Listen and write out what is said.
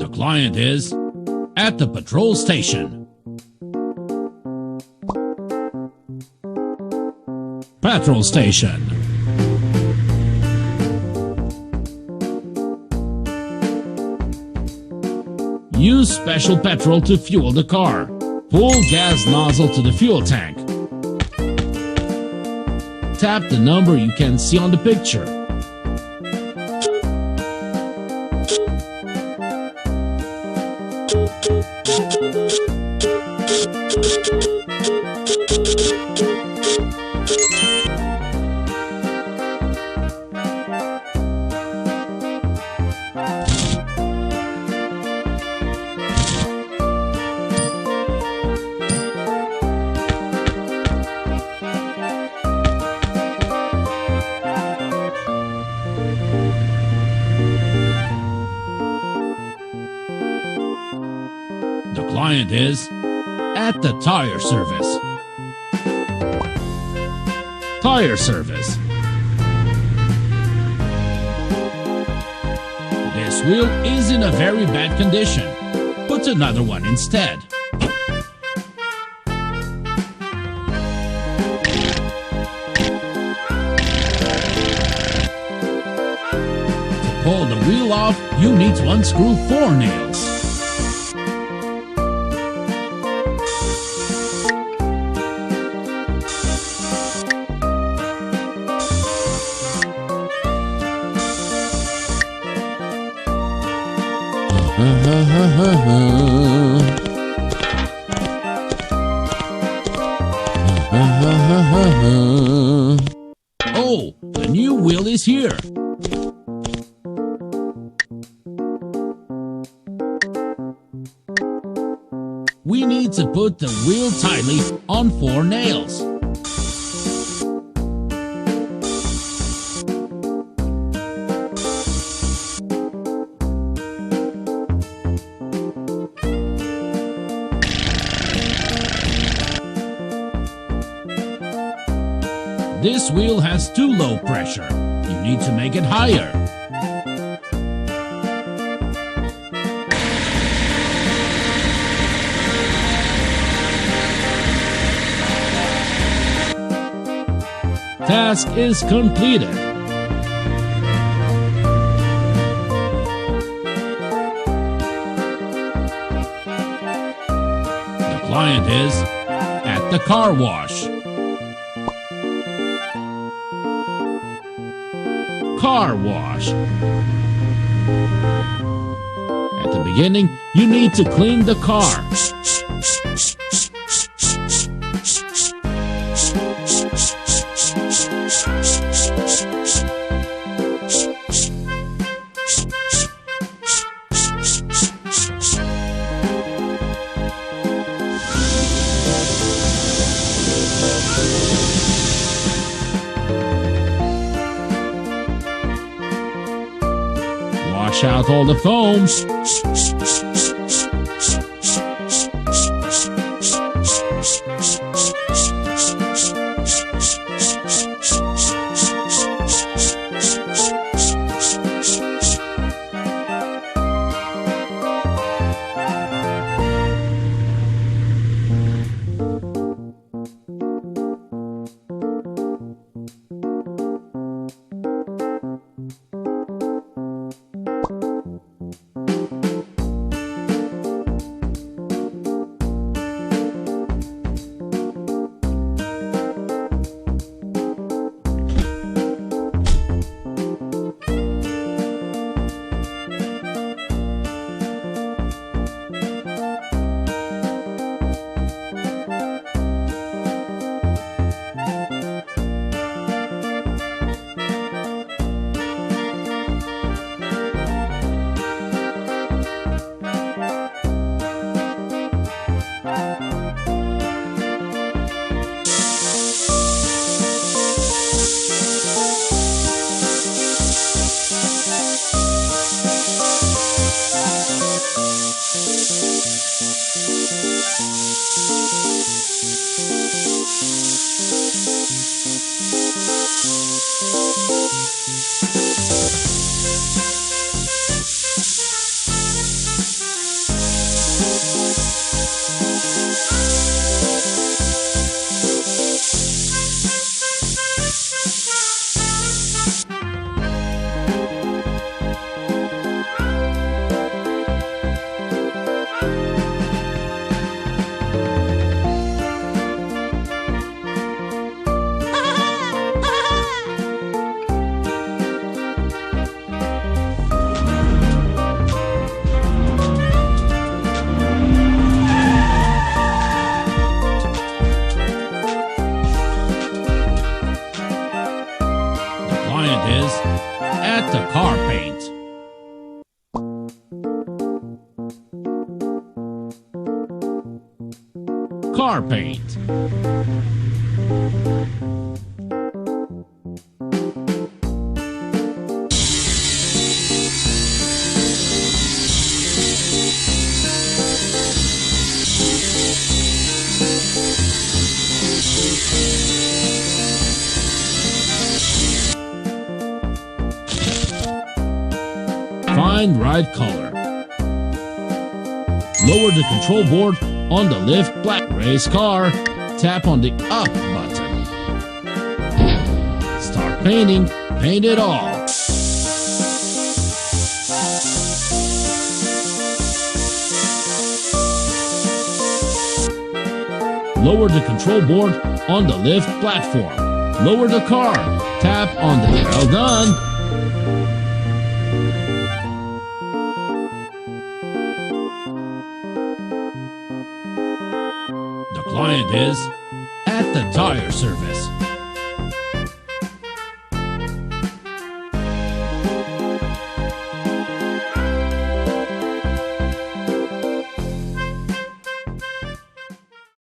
The client is at the patrol station. Petrol station. Use special petrol to fuel the car. Pull gas nozzle to the fuel tank. Tap the number you can see on the picture. The client is at the tire service. Tire service. This wheel is in a very bad condition. Put another one instead. To pull the wheel off, you need to unscrew 4 nails. Oh, the new wheel is here. We need to put the wheel tightly on 4 nails. This wheel has too low pressure. You need to make it higher. Task is completed. The client is at the car wash. Car wash. At the beginning, you need to clean the car. Wash out all the foam. car paint. Find right color. Lower the control board on the lift black race car. Tap on the up button. Start painting. Paint it all. Lower the control board on the lift platform. Lower the car. Tap on the well done. The client is at the tire service.